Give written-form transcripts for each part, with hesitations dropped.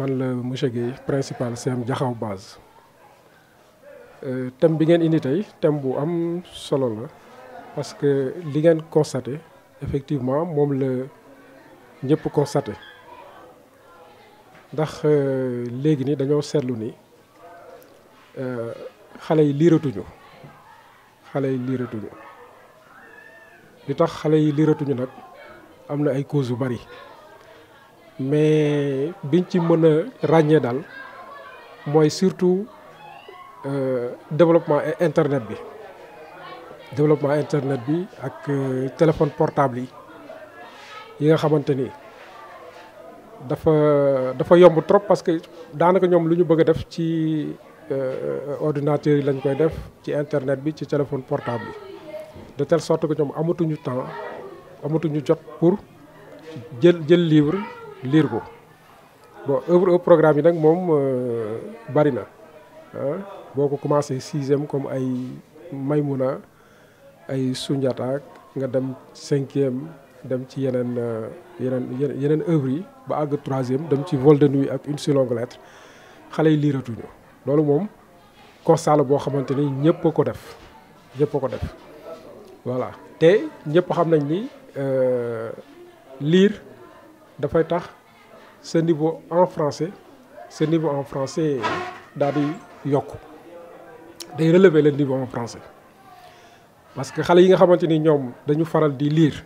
man la monsieur Guèye principal CM Jaxaw base thème bi ngeen indi tey thème bu am solo la parce que li ngeen constaté effectivement moom la ñëpp constaté ndax léegi ni dañoo seetlu ni xale yi liiratuñu li tax xale yi liiratuñu nag am na ay causes yu bari mais biñ ci mën a ràññee daal mooy surtout développement internet bi ak téléphone portable yi nga xamante ni dafa yomb trop parce que daanaka ñoom lu ñu bëgg a def ci ordinateur yi lañ koy def ci internet bi ci téléphone portable yi de telle sorte que ñoom amatuñu temps amatuñu jot pour jël livre lire ko bon œuvre au programme yi nag moom bari na boo ko commencé 6e comme ay Maymuna ay Sunjata nga dem 5e dem ci yeneen œuvre yi ba àgg 3e dem ci Vol de nuit ak Une si longue lettre xale yi liiratuñu loolu moom constat la boo xamante ni ñëpp a ko def voilà te ñëpp xam nañ ni lire dafay tax sa niveau en français daal di yokk day relever le niveau en français parce que xale yi nga xamante ni ñoom dañu faral di lire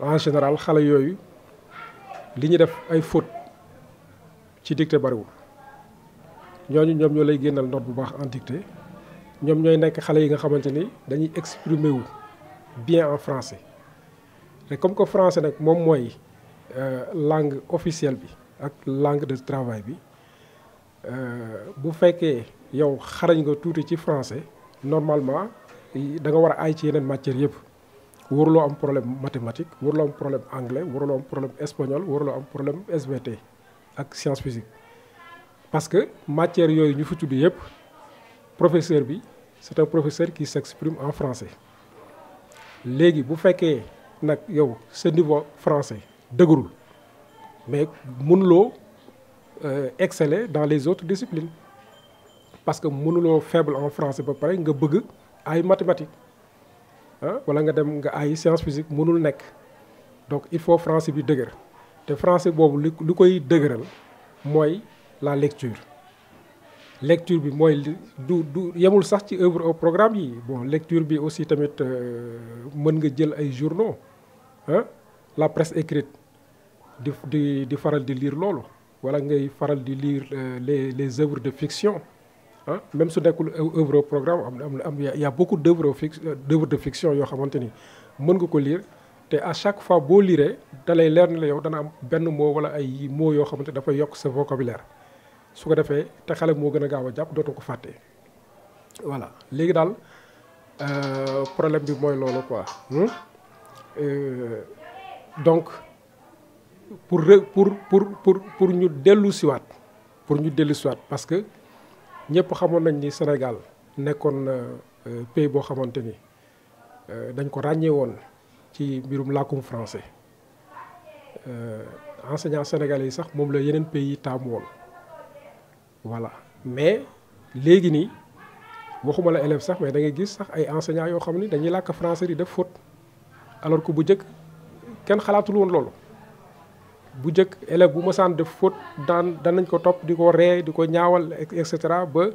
en général xale yooyu li ñu def ay faute ci dictée bariwul ñoom ñoo lay génnal note bu baax en dictée ñoom ñooy nekk xale yi nga xamante ni dañuy exprimer wu bien en français te comme que français nag moom mooy langue officielle bi ak langue de travail bi bu fekkee yow xarañ nga tuuti ci français normalement da nga war a aay ci yeneen matières yëpp waruloo am problème mathématique waruloo am problème anglais waruloo am problème espagnol waruloo am problème SVT ak science physique parce que matières yooyu ñu fi tudd yëpp professeur bi c'est un professeur qui s'exprime en français léegi bu fekkee nag yow sa niveau français dëgërul mais mënuloo exceller dans les autres disciplines parce que mënuloo faible en français ba pare nga bëgg ay mathématiques wala nga dem nga ay science physique mënul nekk donc il faut français bi dëgër te français boobu lu koy dëgëral mooy la lecture bi mooy du yemul sax ci œuvre au programme yi bon lecture bi aussi tamit mën nga jël ay journaux la presse écrite di faral di lire loolu wala ngay faral di lire les œuvres de fiction même su nekkul œuvre au programme y a beaucoup d'œuvres de fiction yoo xamante ni mën nga ko lire te à chaque fois boo liree da lay leer ni la yow dana am benn mot wala ay mots yoo xamante dafay yokk sa vocabulaire su ko defee te xale moo gën a gaaw a jàpp dootoo ko fàtte voilà léegi daal problème bi mooy loolu quoi donc pour ñu dellu siwaat parce que ñëpp xamoon nañ ni Sénégal nekkoon pays boo xamante ni dañ ko ràññee woon ci mbirum làkkum français enseignants sénégalais yi sax moom la yeneen pays yi taamu woon voilà mais léegi nii waxuma la élève sax mais da ngay gis sax ay enseignants yoo xam ni dañuy làkk français di def faute alors que bu njëkk kenn xalaatul woon loolu bu njëkk élève bu mësaan def faute danañ ko topp di ko ree di ko ñaawal et cetera ba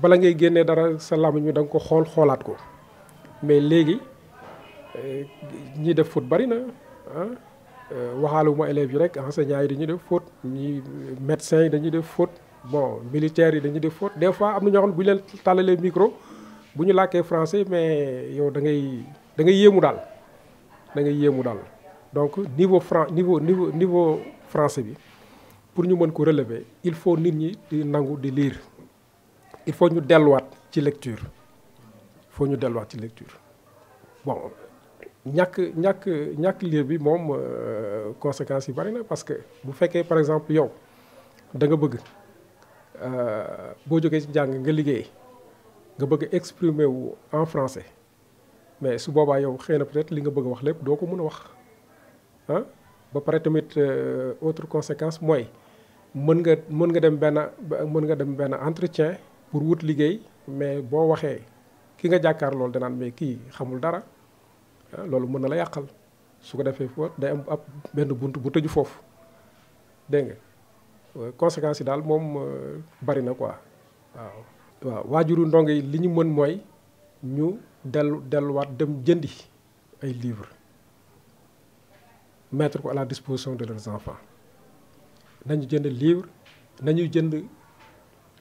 bala ngay génnee dara sa làmmiñ mi da nga ko xoolaat ko mais léegi ñi def faute bari na waxaaluma élèves yi rek enseignants yi dañuy def faute ñi médecins yi dañuy def faute bon militaires yi dañuy def faute des fois am na ñoo xam ne bu ñu leen tàllalee micro bu ñu làkkee français mais yow da ngay yéemu daal donc niveau français bi pour ñu mën ko relever il faut nit ñi di nangu di lire il faut ñu delluwaat ci lecture bon ñàkk lire bi moom conséquences yi bari na parce que bu fekkee par exemple yow da nga bëgg boo jógee ci jàng nga liggéey nga bëgg exprimer wu en français mais su boobaa yow xëy na peut-être li nga bëgg a wax lépp doo ko mën a wax ba pare tamit autre conséquence mooy mën nga dem benn entretien pour wut liggéey mais boo waxee ki nga jàkkaar loolu danaan mais kii xamul dara loolu mën na la yàqal su ko defee foofu day am ab benn bunt bu tëju foofu dégg nga conséquences yi daal moom bari na quoi waaw waajuru ndongo yi li ñu mën mooy ñu delluwaat dem jëndi ay livres mettre ko à la disposition de leurs enfants nañu jënd livre nañu jënd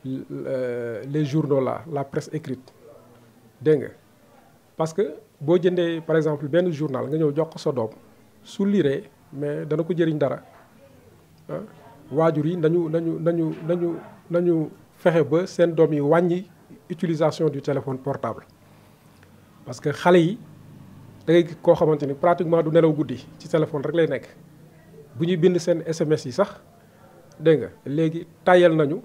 les journaux là la presse écrite dégg nga parce que boo jëndee par exemple benn journal nga ñëw jox ko sa doom su liree mais dana ko jëriñ dara waajur yi nañu fexe ba seen doom yi wàññi utilisation du téléphone portable parce que xale yi da ngay koo xamante ni pratiquement du nelaw guddi ci téléphone rek lay nekk bu ñuy bind seen SMS yi sax dégg nga léegi tàyyal nañu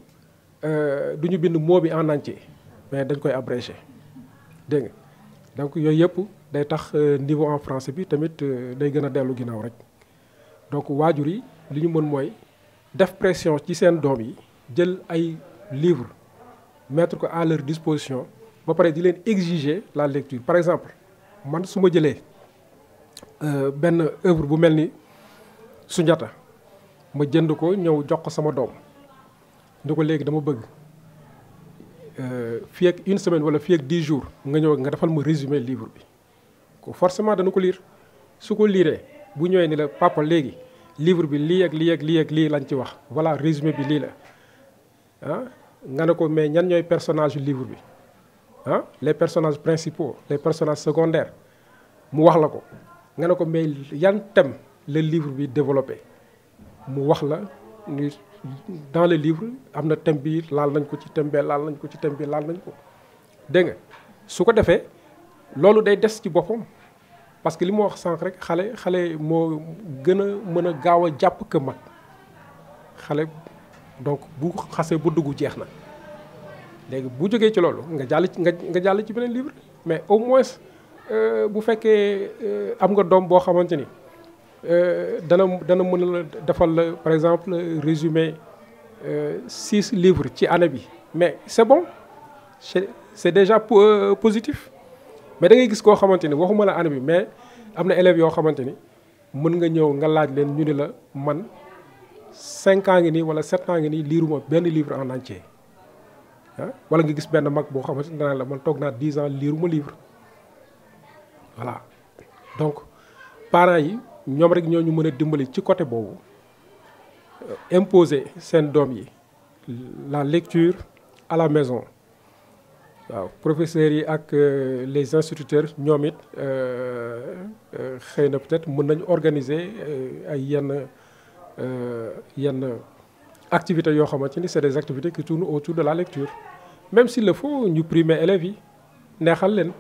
du ñu bind mot bi en entier mais dañ koy abrégé dégg nga donc yooyu yëpp day tax niveau en français bi tamit day gën a dellu ginnaaw rek donc waajur yi li ñu mën mooy def pression ci seen doom yi jël ay livres mettre ko à leur disposition ba pare di leen exiger la lecture par exemple man su ma jëlee benn œuvre bu mel ni Sunjata ma jënd ko ñëw jox ko sama doom ni ko léegi dama bëgg fii ak une semaine wala fii ak 10 jours nga ñëw nga defal ma résumé livre bi ko forcément dana ko lire su ko liiree bu ñëwee ni la papa léegi livre bi lii ak lii ak lii ak lii lañ ci wax voilà résumé bi lii la nga ne ko mais ñan ñooy personnage yu livre bi les personnages principaux les personnages secondaires mu wax la ko nga ne ko mais yan thème le livre bi développé mu wax la ni dans le livre am na thème bi laal nañ ko ci thème bee laal nañ ko ci thème bi laal nañ ko dégg nga su ko defee loolu day des ci boppam parce que li ma wax sànq rek xale moo gën a mën a gaaw a jàpp que mag xale donc bu xasee bu dugg jeex na léegi bu jógee ci loolu nga jàll ci beneen livre mais au moins bu fekkee am nga doom boo xamante ni dana mën a defal la par exemple résumé 6 livres ci année bi mais c'est bon c'est déjà positif mais da ngay gis koo xamante ni waxuma la année bi mais am na élèves yoo xamante ni mën nga ñëw nga laaj leen ñu ni la man 5 ans ngi nii wala 7 ans ngi nii liiruma benn livre en entier wala nga gis benn mag boo xamante ni danaa la man toog naa 10 ans liiruma livre voilà donc parents yi ñoom rek ñoo ñu mën a dimbali ci côté boobu imposer seen doom yi la lecture à la maison waaw professeurs yi ak les instituteurs ñoom it xëy na peut-être mën nañu organiser ay yenn activités yoo xamante ni c'est des activités qui tournent autour de la lecture même s'il le faut ñu primer élèves yi neexal leen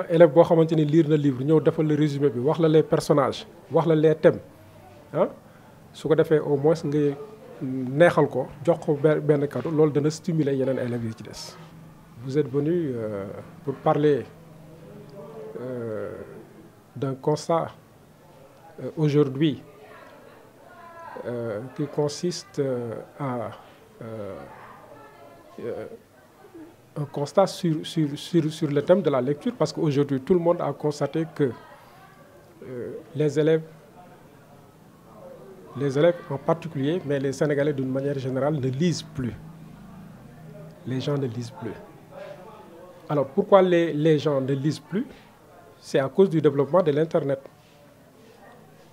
élève boo xamante ni lire na livre ñëw defal le résumé bi wax la les personnages wax la les thèmes su ko defee au moins nga neexal ko jox ko benn cadeau loolu dana stimuler yeneen élèves yi ci des. Vous êtes venu pour parler d'un constat aujourd'hui qui consiste à un constat sur le thème de la lecture, parce qu'aujourd'hui tout le monde a constaté que les élèves en particulier, mais les Sénégalais d'une manière générale ne lisent plus. Les gens ne lisent plus. Alors pourquoi les gens ne lisent plus? C'est à cause du développement de l'Internet.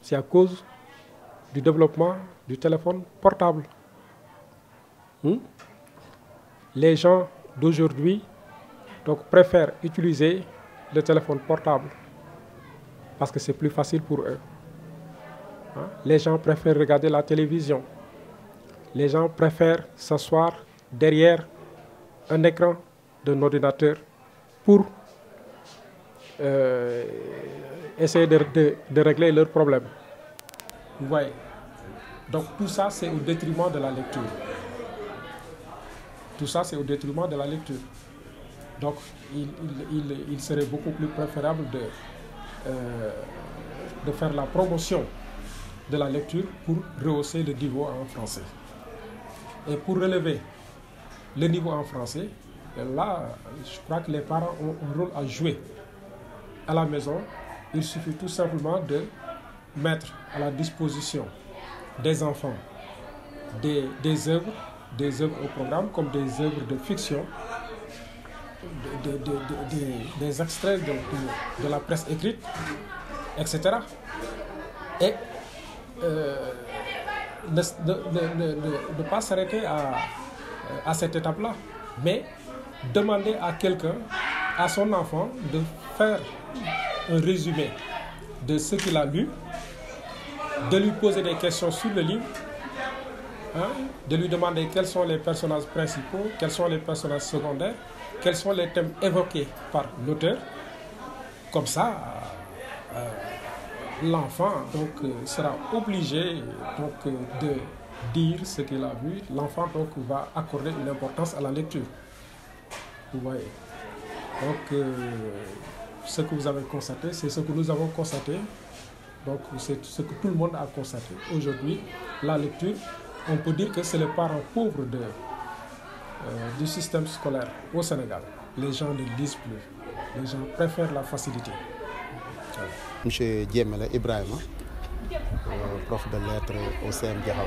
C'est à cause du développement du téléphone portable. Les gens d'aujourd'hui donc préfèrent utiliser le téléphone portable parce que c'est plus facile pour eux. Les gens préfèrent regarder la télévision. Les gens préfèrent s'asseoir derrière un écran d'un ordinateur pour essayer de régler leurs problèmes. Vous voyez? Donc tout ça, c'est au détriment de la lecture. Tout ça, c'est au détriment de la lecture. Donc il serait beaucoup plus préférable de faire la promotion de la lecture pour rehausser le niveau en français. Et pour relever le niveau en français, là, je crois que les parents ont un rôle à jouer. À la maison, il suffit tout simplement de mettre à la disposition des enfants des œuvres au programme, comme des œuvres de fiction, des extraits de la presse écrite, etc. Et ne pas s'arrêter à cette étape-là, mais demander à quelqu'un, à son enfant, de faire un résumé de ce qu'il a lu, de lui poser des questions sur le livre, de lui demander quels sont les personnages principaux, quels sont les personnages secondaires, quels sont les thèmes évoqués par l'auteur. Comme ça, l'enfant sera obligé de dire ce qu'il a vu. L'enfant va accorder une importance à la lecture. Vous voyez. Donc, ce que vous avez constaté, c'est ce que nous avons constaté. Donc, c'est ce que tout le monde a constaté. Aujourd'hui, la lecture, on peut dire que c'est le parent pauvre du système scolaire au Sénégal. Les gens ne lisent plus. Les gens préfèrent la facilité. Voilà. Monsieur Diemele Ibrahima, prof de lettres au CM Diakhao.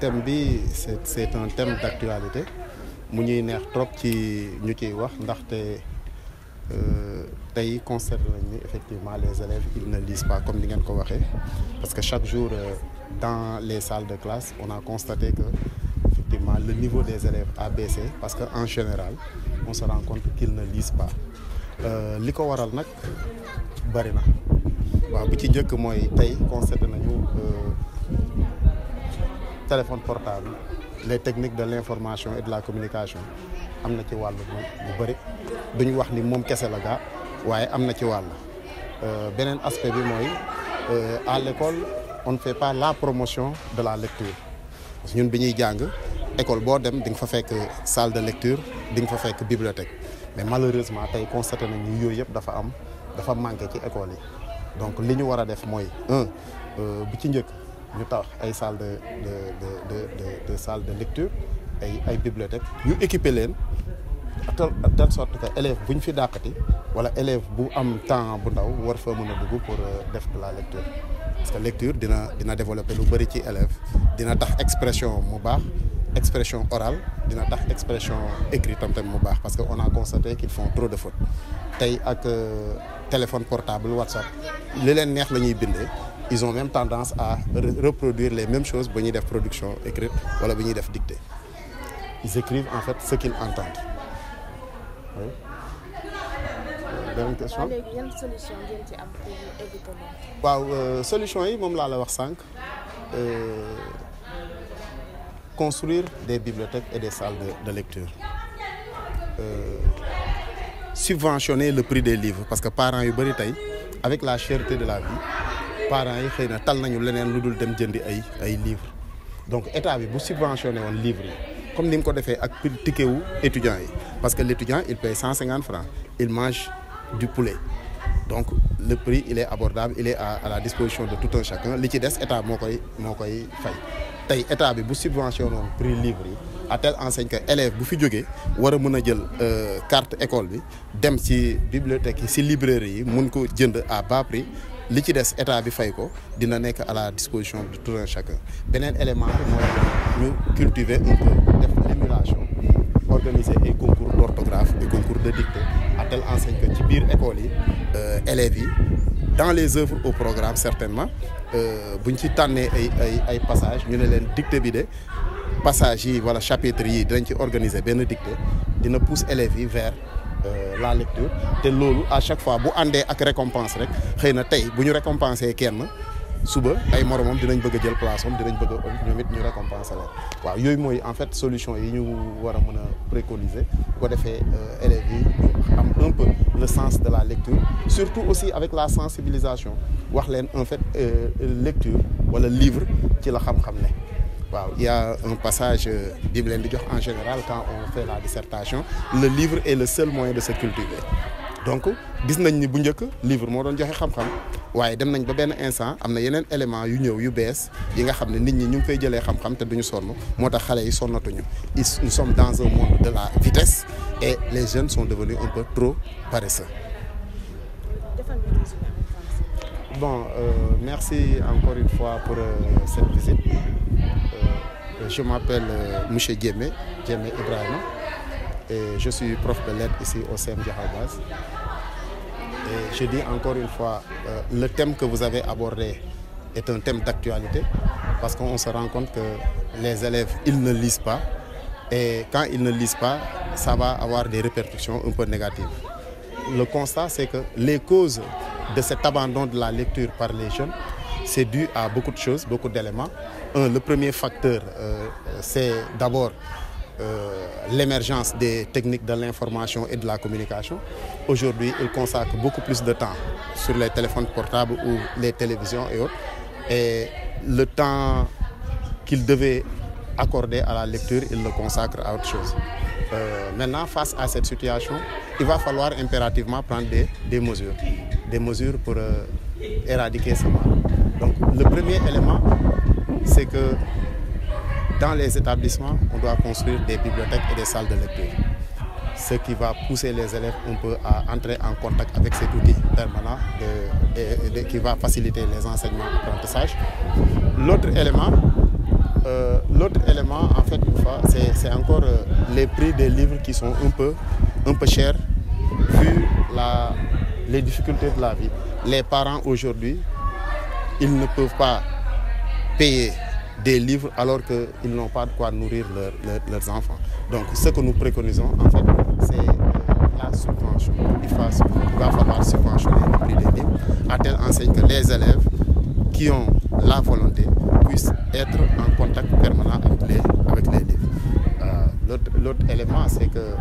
Thème bi c'est un thème d'actualité mu ñuy neex trop ci ñu ciy wax ndaxte tey constaté nañ ni effectivement les élèves ils ne lisent pas comme ni ngeen ko waxee parce que chaque jour dans les salles de classe on a constaté que effectivement le niveau des élèves a baissé parce que en général on se rend compte qu'ils ne lisent pas li ko waral nag bari na waaw bi ci njëkk mooy tey constaté nañu téléphone portable les techniques de l'information et de la communication am na ci wàll bu bëri duñu wax ni moom kese la gaa waaye am na ci wàll beneen aspect bi mooy à l'école on ne fait pas la promotion de la lecture parce que ñun bi ñuy jàng école boo dem di nga fa fekk salle de lecture di nga fa fekk bibliothèque mais malheureusement tey constaté nañ ni yooyu yëpp dafa manqué ci école yi donc li ñu war a def mooy bi ci njëkk ñu tax ay salle de salle de lecture ay bibliothèque ñu équiper leen de telle sorte que élève bu ñu fi dàqati wala élève bu am temps bu ndaw war fa mën a dugg pour def de la lecture parce que lecture dina développer lu bëri ci élève dina tax expression mu baax expression orale dina tax expression écrite tam mu baax parce que on a constaté qu'ils font trop de fautes tey ak téléphone portable WhatsApp li leen neex la ñuy bindee ils ont même tendance à reproduire les mêmes choses ba ñuy def production écrite wala bi ñuy def dictée ils écrivent en fait ce qu'ils entendent. Oui. Dernière question. léegi yan solution ngeen ci am pour éviter loolu. waaw solution yi moom laa la wax sànq construire des bibliothèques et des salles de lecture subventionner le prix des livres parce que parents yu bëri tey avec la cherté de la vie parents yi xëy na tal nañu leneen lu dul dem jëndi ay livres donc état bi bu subventionné woon livres yi comme ni mu ko defee ak ticket wu étudiants yi parce que l'étudiant il paye 150 francs il mange du poulet donc le prix il est abordable il est à la disposition de tout un chacun li ci des état moo koy fay tey état bi bu subventionné woon prix livres yi à telle enseigne que élève bu fi jógee war a mën a jël carte école bi dem ci bibliothèque yi ci librairie yi mun ko jënd à bas prix li ci des état bi fay ko dina nekk à la disposition de tout un chacun beneen élément bi mooy ñu cultiver un peu def l'émulation organiser ay concours d'orthographe des concours de dictée à telle enseigne que ci biir école yi élèves yi dans les œuvres au programme certainement buñ ci tànnee ay passages ñu ne leen dictée bi de passages yi wala chapitres yi dinañ ci organiser benn dictée dina pousse élèves yi vers la lecture te loolu à chaque fois bu àndee ak récompense rek xëy na tey bu ñu récompenser kenn suba ay moromam dinañ bëgg a jël place am dinañ bëgg a ñoom it ñu récompenser la waaw yooyu mooy en fait solution yi ñu war a mën a préconiser bu ko defee élèves yi ñu am un peu le sens de la lecture surtout aussi avec la sensibilisation wax leen en fait lecture wala livre ci la xam-xam ne waaw il y a un passage bi mu leen di jox en général quand on fait la dissertation le livre est le seul moyen de se cultiver donc gis nañ ni bu njëkk livre moo doon joxe xam-xam waaye dem nañ ba benn instant am na yeneen éléments yu ñëw yu bees yi nga xam ne nit ñi ñu ngi fay jëlee xam-xam te duñu sonn moo tax xale yi sonnatuñu nous sommes dans un monde de la vitesse et les jeunes sont devenus un peu trop paresseux. Bon, merci encore une fois pour cette visite. Je m'appelle Mouché Djemé Ibrahima et je suis prof de lettres ici au CEM Djahabaz. Et je dis encore une fois, le thème que vous avez abordé est un thème d'actualité parce qu'on se rend compte que les élèves, ils ne lisent pas et quand ils ne lisent pas, ça va avoir des répercussions un peu négatives. Le constat, c'est que les causes de cet abandon de la lecture par les jeunes, c'est dû à beaucoup de choses, beaucoup d'éléments. Le premier facteur, c'est d'abord l'émergence des techniques de l'information et de la communication. Aujourd'hui, ils consacrent beaucoup plus de temps sur les téléphones portables ou les télévisions et autres. Et le temps qu'ils devaient accorder à la lecture, ils le consacrent à autre chose. Maintenant, face à cette situation, il va falloir impérativement prendre des mesures pour éradiquer ce mal. Donc, le premier élément, c'est que dans les établissements, on doit construire des bibliothèques et des salles de lecture. Ce qui va pousser les élèves un peu à entrer en contact avec cet outil permanent qui va faciliter les enseignements et l'apprentissage. L'autre élément, en fait, une fois, c'est encore les prix des livres qui sont un peu chers vu les difficultés de la vie. Les parents aujourd'hui, ils ne peuvent pas payer des livres alors qu'ils n'ont pas de quoi nourrir leurs enfants. Donc ce que nous préconisons en fait, c'est la subvention. Il va falloir subventionner le prix des livres à telle enseigne que les élèves qui ont la volonté puissent être en contact permanent avec les livres. L'autre élément, c'est que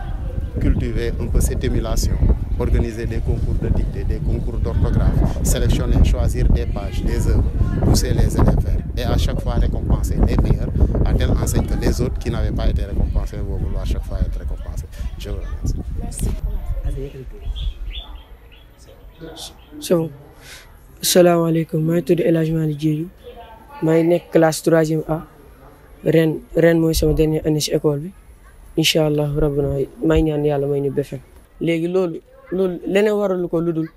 cultiver un peu cette émulation, organiser des concours de dictée, des concours d'orthographe, sélectionner, choisir des pages, des œuvres, pousser les élèves vers et à chaque fois récompenser les meilleurs à telle enseigne que les autres qui n'avaient pas été récompensés vont vouloir à chaque fois être récompensés. Je vous remercie. Merci. C'est bon. Assalamu alaikum. Je suis El Hadj Malick Diédhiou. Je suis en classe 3e A. Ren mooy sama dernière année ci école bi. Inch'Allah rabbuna may ñaan yàlla may ñu BFEM. léegi loolu leneen waralu ko lu dul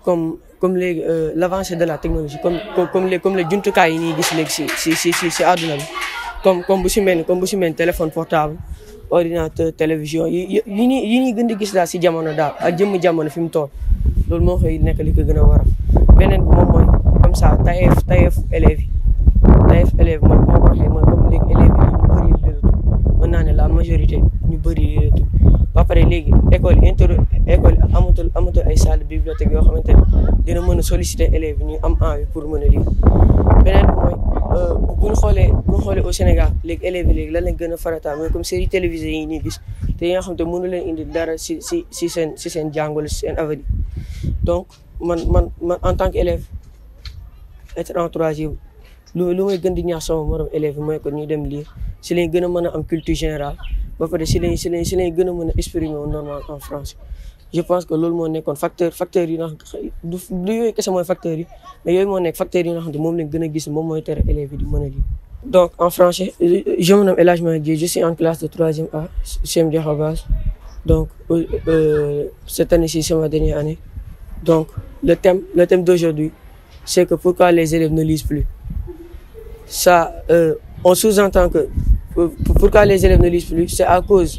comme léegi l'avancée de la technologie comme les jumtukaay yi ñuy gis léegi ci àdduna bi comme bu ci mel ni téléphone portable ordinateur télévision yi ñuy gën di gis daal ci jamono daal ak jëmm jamono fi mu toll loolu moo koy nekk li ko gën a waral beneen bi moom mooy comme ça tayeef élèves mooy moo ko waxee mooy comme léegi élèves yi ñu bëri leetu mën naa ne la majorité ñu bëri leetu ba pare léegi école amatul ay salle de bibliothèque yoo xamante ne dina mën a solliciter élèves yi ñu am envie pour mën a lire beneen bi mooy bu ñu xoolee au Sénégal léegi élèves yi léegi lan lañ gën a farata mooy comme série télévisée yi ñuy gis te yi nga xam te mënu leen indi dara si seen jàngale si seen avenir donc man en tant qu'élève être en 3e lu may gën di ñaax sama morom élèves yi mooy que ñu dem lire si lañ gën a mën a am culture générale ba pare si lañ gën a mën a exprimer normal en français. Je pense que loolu moo nekkoon facteur yi nga xam du yooyu kese mooy facteurs yi mais yooyu moo nekk facteurs yi nga xam ne moom lañ gën a gis moom mooy tere élèves yi di mën a lire. Donc en français, je me nomme El Hadj Malick Diédhiou, je suis en classe de 3e A, CEM Djahabaz. Donc cette année-ci, c'est ma dernière année. Donc le thème d'aujourd'hui, c'est que pourquoi les élèves ne lisent plus. Ça, on sous-entend que pourquoi les élèves ne lisent plus, c'est à cause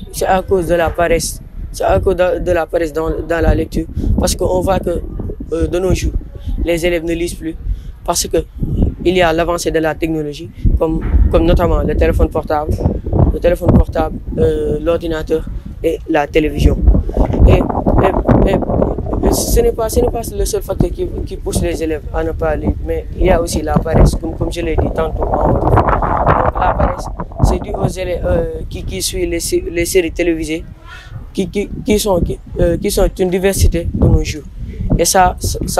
de la paresse. C'est à cause de la paresse dans la lecture. Parce qu'on voit que de nos jours, les élèves ne lisent plus. Parce que il y a l'avancée de la technologie, comme notamment le téléphone portable, l'ordinateur et la télévision. Et ce n'est pas le seul facteur qui pousse les élèves à ne pas lire, mais il y a aussi la paresse, comme je l'ai dit tantôt. Donc la paresse, c'est dû aux élèves qui suivent les séries télévisées, qui sont une diversité de nos jours. Et ça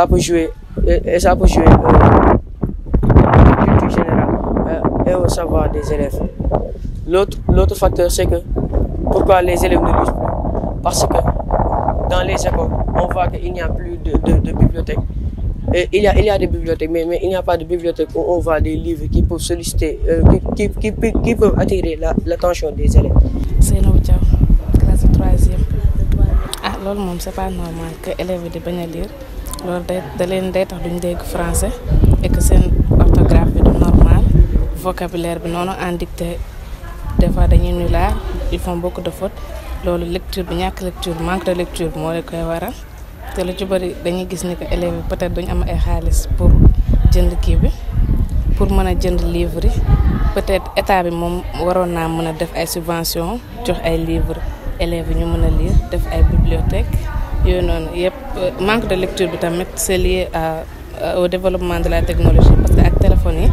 peut jouer la culture générale et au savoir des élèves. L'autre facteur, c'est que pourquoi les élèves ne lisent plus? Parce que dans les écoles, on voit qu'il n'y a plus de bibliothèque. il y a des bibliothèques, mais il n'y a pas de bibliothèque où on voit des livres qui peuvent solliciter, qui peuvent attirer l'attention des élèves. Seynabou Thiaw, classe de 3e. Ah, loolu moom c'est pas normal que élèves yi di bañ a lire loolu da leen day tax duñ dégg français et que seen orthographe bi du normal vocabulaire bi noonu en dictée des fois dañuy nulaar ils font beaucoup de fautes loolu lecture bi ñàkk lecture manque de lecture bi moo leen koy waral te lu ci bëri dañuy gis ni que élèves yi peut-être duñ am ay xaalis pour jënd kii bi pour mën a jënd livre yi peut-être état bi moom waroon naa mën a def ay subventions jox ay livres élèves yi ñu mën a lire def ay bibliothèques yooyu noonu yëpp manque de lecture bi tamit c'est lié au développement de la technologie parce que ak téléphone yi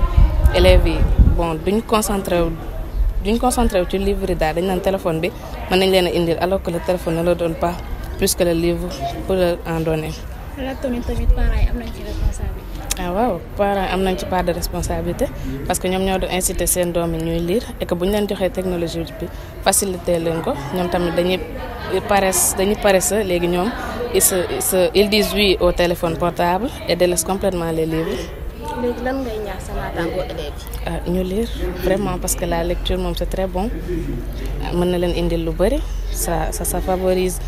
élèves yi bon duñ concentré wu ci livre yi daal dañ naan téléphone bi mën nañ leen a indil alors que le téléphone ne le donne pas plus que le livre pour leur en donner. loolu tamit parents yi am nañ ci responsabilité. ah waaw parents yi am nañ ci part de responsabilité parce que ñoom ñoo doon inciter seen doom yi ñuy lire et que bu ñu leen joxee technologie bi faciliter leen ko ñoom tamit dañuy paresseux léegi ñoom ils disent oui au téléphone portable et délaissent complètement les livres. léegi lan ngay ñaax sa naataangoo élèves yi. ñu lire vraiment parce que la lecture moom c'est très bon mën na leen indil lu bari ça favorise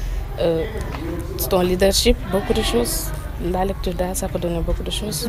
ton leadership beaucoup de choses la lecture daal ça peut donner beaucoup de choses.